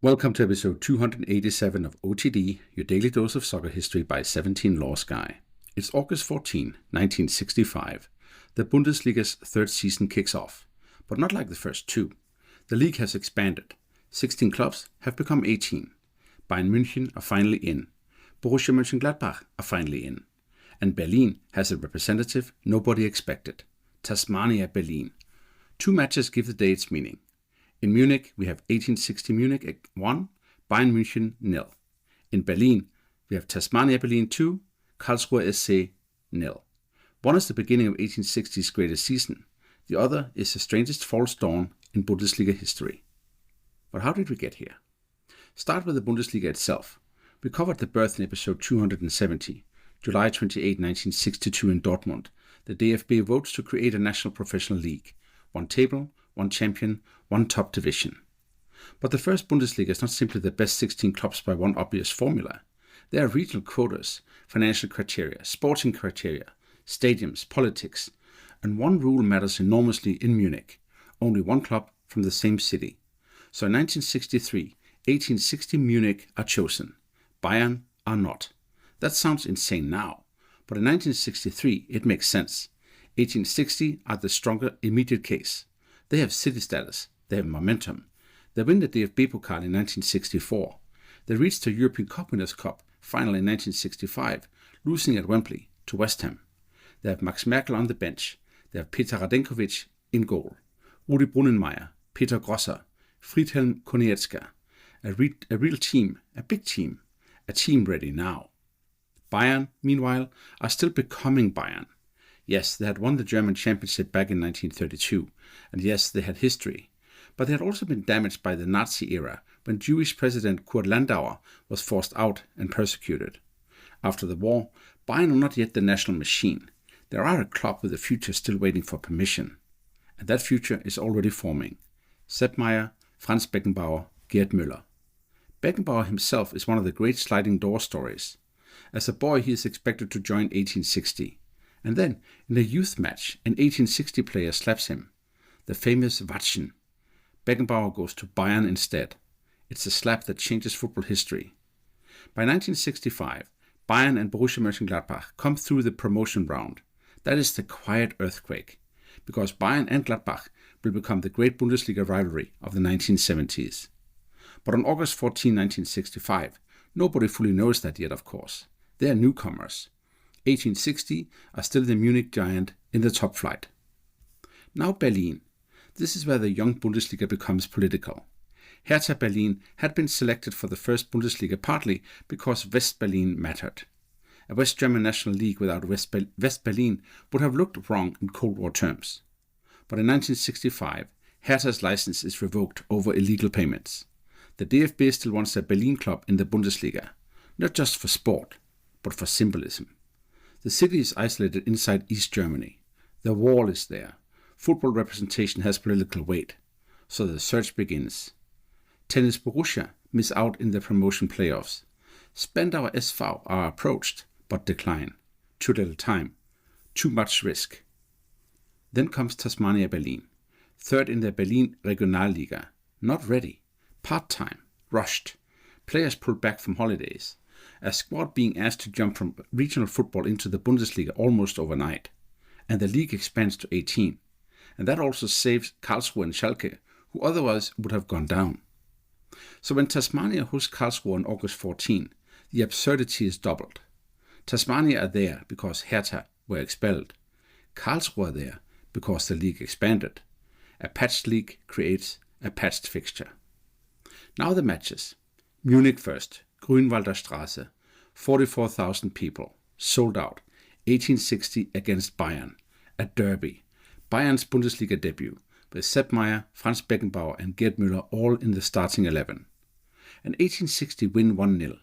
Welcome to episode 287 of OTD, your daily dose of soccer history by 17 Laws Guy. It's August 14, 1965. The Bundesliga's third season kicks off, but not like the first two. The league has expanded. 16 clubs have become 18. Bayern München are finally in. Borussia Mönchengladbach are finally in. And Berlin has a representative nobody expected. Tasmania Berlin. Two matches give the day its meaning. In Munich, we have 1860 Munich 1, Bayern München 0. In Berlin, we have Tasmania Berlin 2, Karlsruhe SC 0. One is the beginning of 1860's greatest season. The other is the strangest false dawn in Bundesliga history. But how did we get here? Start with the Bundesliga itself. We covered the birth in episode 270, July 28, 1962 in Dortmund. The DFB votes to create a national professional league. One table, one champion, one top division. But the first Bundesliga is not simply the best 16 clubs by one obvious formula. There are regional quotas, financial criteria, sporting criteria, stadiums, politics, and one rule matters enormously in Munich. Only one club from the same city. So in 1963, 1860 Munich are chosen. Bayern are not. That sounds insane now, but in 1963 it makes sense. 1860 are the stronger immediate case. They have city status, they have momentum. They win the DFB Pokal in 1964. They reached the European Cup Winners' Cup final in 1965, losing at Wembley to West Ham. They have Max Merkel on the bench. They have Peter Radenkovic in goal. Rudi Brunnenmeier, Peter Grosser, Friedhelm Konietzka. A real team, a big team, a team ready now. Bayern, meanwhile, are still becoming Bayern. Yes, they had won the German championship back in 1932, and yes, they had history. But they had also been damaged by the Nazi era, when Jewish President Kurt Landauer was forced out and persecuted. After the war, Bayern are not yet the national machine. They are a club with a future still waiting for permission. And that future is already forming. Sepp Maier, Franz Beckenbauer, Gerd Müller. Beckenbauer himself is one of the great sliding door stories. As a boy, he is expected to join 1860. And then, in a youth match, an 1860 player slaps him. The famous Watschen. Beckenbauer goes to Bayern instead. It's a slap that changes football history. By 1965, Bayern and Borussia Mönchengladbach come through the promotion round. That is the quiet earthquake, because Bayern and Gladbach will become the great Bundesliga rivalry of the 1970s. But on August 14, 1965, nobody fully knows that yet, of course. They are newcomers. 1860 are still the Munich giant in the top flight. Now Berlin. This is where the young Bundesliga becomes political. Hertha Berlin had been selected for the first Bundesliga partly because West Berlin mattered. A West German national league without West Berlin would have looked wrong in Cold War terms. But in 1965, Hertha's license is revoked over illegal payments. The DFB still wants a Berlin club in the Bundesliga, not just for sport, but for symbolism. The city is isolated inside East Germany. The wall is there. Football representation has political weight. So the search begins. Tennis Borussia miss out in the promotion playoffs. Spandauer SV are approached, but decline. Too little time. Too much risk. Then comes Tasmania Berlin. Third in the Berlin Regionalliga. Not ready. Part-time. Rushed. Players pulled back from holidays. A squad being asked to jump from regional football into the Bundesliga almost overnight. And the league expands to 18. And that also saves Karlsruhe and Schalke, who otherwise would have gone down. So when Tasmania hosts Karlsruhe on August 14, the absurdity is doubled. Tasmania are there because Hertha were expelled. Karlsruhe are there because the league expanded. A patched league creates a patched fixture. Now the matches. Munich first. Grünwalder Straße, 44,000 people, sold out, 1860 against Bayern, a derby, Bayern's Bundesliga debut, with Sepp Maier, Franz Beckenbauer and Gerd Müller all in the starting 11. An 1860 win 1-0.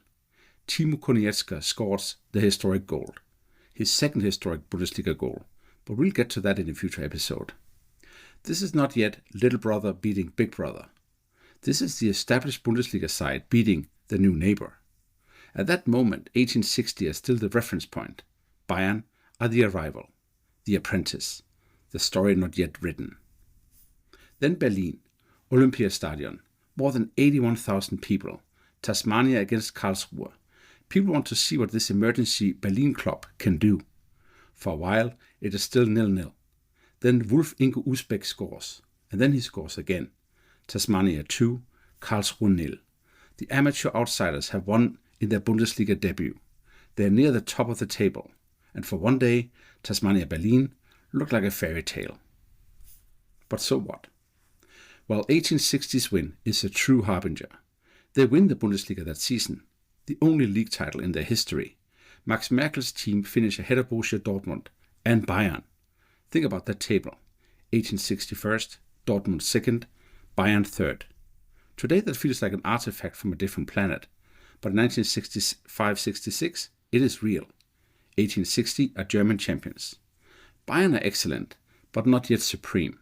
Timo Konietzka scores the historic goal, his second historic Bundesliga goal, but we'll get to that in a future episode. This is not yet little brother beating big brother. This is the established Bundesliga side beating the new neighbor. At that moment, 1860 is still the reference point. Bayern are the arrival, the apprentice, the story not yet written. Then Berlin, Olympiastadion, More than 81,000 people. Tasmania against Karlsruhe. People want to see what this emergency Berlin club can do. For a while, it is still 0-0. Then Wolf Ingo Uzbek scores, and then he scores again. Tasmania 2, Karlsruhe 0. The amateur outsiders have won in their Bundesliga debut. They are near the top of the table, and for one day, Tasmania Berlin looked like a fairy tale. But so what? Well, 1860's win is a true harbinger. They win the Bundesliga that season, the only league title in their history. Max Merkel's team finish ahead of Borussia Dortmund and Bayern. Think about that table. 1860 first, Dortmund second, Bayern third. Today that feels like an artifact from a different planet, but in 1965-66 it is real. 1860 are German champions. Bayern are excellent, but not yet supreme.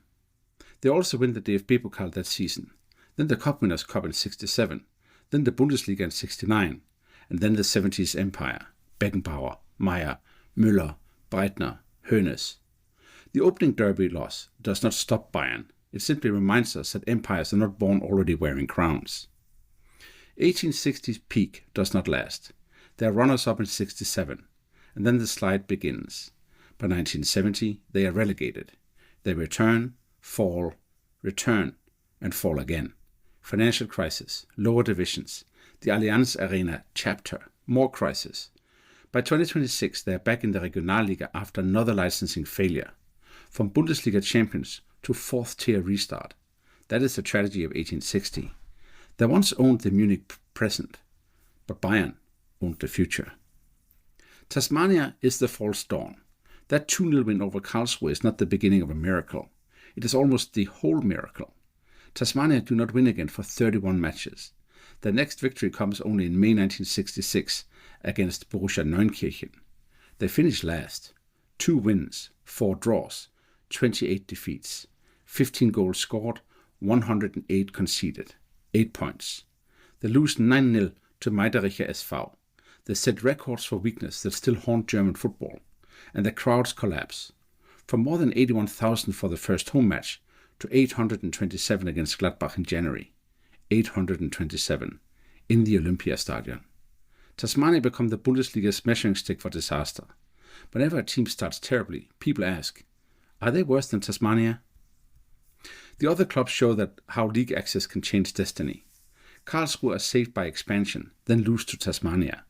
They also win the DFB Pokal that season, then the Cup Winners' Cup in 67, then the Bundesliga in 69, and then the 70s empire, Beckenbauer, Meyer, Müller, Breitner, Hoeneß. The opening derby loss does not stop Bayern. It simply reminds us that empires are not born already wearing crowns. 1860's peak does not last. They are runners-up in 67, and then the slide begins. By 1970, they are relegated. They return, fall, return, and fall again. Financial crisis, lower divisions, the Allianz Arena chapter, more crisis. By 2026, they are back in the Regionalliga after another licensing failure. From Bundesliga champions to fourth-tier restart. That is the tragedy of 1860. They once owned the Munich present, but Bayern owned the future. Tasmania is the false dawn. That 2-0 win over Karlsruhe is not the beginning of a miracle. It is almost the whole miracle. Tasmania do not win again for 31 matches. Their next victory comes only in May 1966 against Borussia Neunkirchen. They finish last. 2 wins, 4 draws, 28 defeats, 15 goals scored, 108 conceded, 8 points. They lose 9-0 to Meidericher SV. They set records for weakness that still haunt German football, and the crowds collapse. From more than 81,000 for the first home match to 827 against Gladbach in January. 827 in the Olympiastadion. Tasmania become the Bundesliga's measuring stick for disaster. Whenever a team starts terribly, people ask, are they worse than Tasmania? The other clubs show that how league access can change destiny. Karlsruhe are saved by expansion, then lose to Tasmania.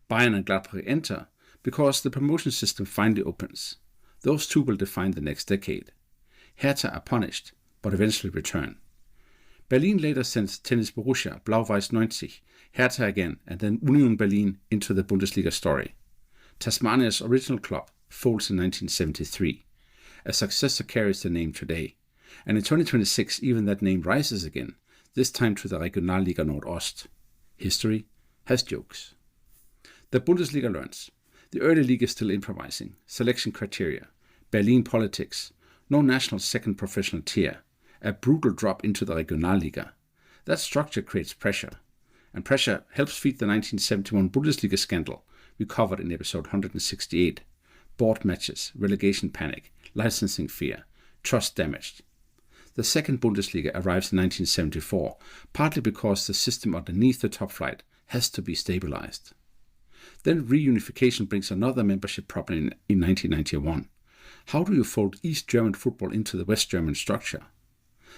Bayern and Gladbach enter because the promotion system finally opens. Those two will define the next decade. Hertha are punished, but eventually return. Berlin later sends Tennis Borussia, Blau-Weiß 90, Hertha again, and then Union Berlin into the Bundesliga story. Tasmania's original club folds in 1973. A successor carries the name today, and in 2026 even that name rises again, this time to the Regionalliga Nordost. History has jokes. The Bundesliga learns. The early league is still improvising. Selection criteria, Berlin politics, no national second professional tier, a brutal drop into the Regionalliga. That structure creates pressure, and pressure helps feed the 1971 Bundesliga scandal we covered in episode 168. Board matches, relegation panic, licensing fear, trust damaged. The second Bundesliga arrives in 1974, partly because the system underneath the top flight has to be stabilized. Then reunification brings another membership problem in 1991. How do you fold East German football into the West German structure?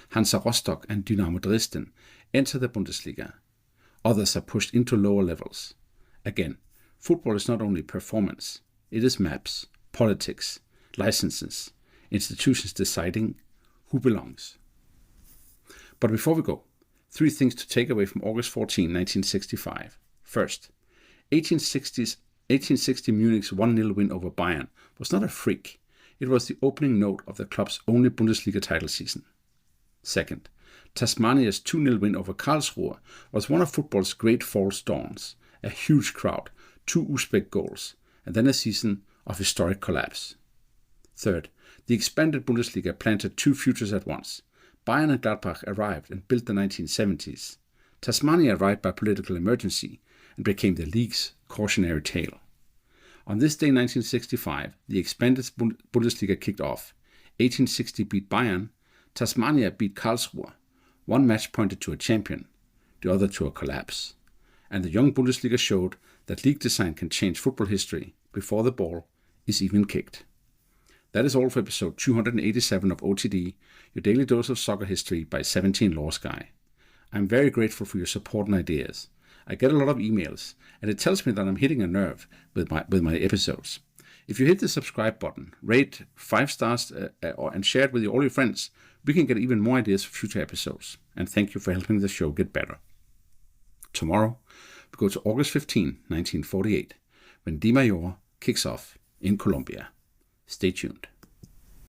Hansa Rostock and Dynamo Dresden enter the Bundesliga. Others are pushed into lower levels. Again, football is not only performance, it is maps, politics, licenses, institutions deciding who belongs. But before we go, 3 things to take away from August 14, 1965. First, 1860 Munich's 1-0 win over Bayern was not a freak. It was the opening note of the club's only Bundesliga title season. Second, Tasmania's 2-0 win over Karlsruhe was one of football's great false dawns, a huge crowd, 2 Uzbek goals, and then a season of historic collapse. Third, the expanded Bundesliga planted 2 futures at once. Bayern and Gladbach arrived and built the 1970s. Tasmania arrived by political emergency and became the league's cautionary tale. On this day 1965, the expanded Bundesliga kicked off. 1860 beat Bayern, Tasmania beat Karlsruhe. One match pointed to a champion, the other to a collapse. And the young Bundesliga showed that league design can change football history before the ball is even kicked. That is all for episode 287 of OTD, your daily dose of soccer history by 17 Laws Guy. I'm very grateful for your support and ideas. I get a lot of emails, and it tells me that I'm hitting a nerve with my episodes. If you hit the subscribe button, rate 5 stars and share it with all your friends, we can get even more ideas for future episodes. And thank you for helping the show get better. Tomorrow, we go to August 15, 1948, when Di Mayor kicks off in Colombia. Stay tuned.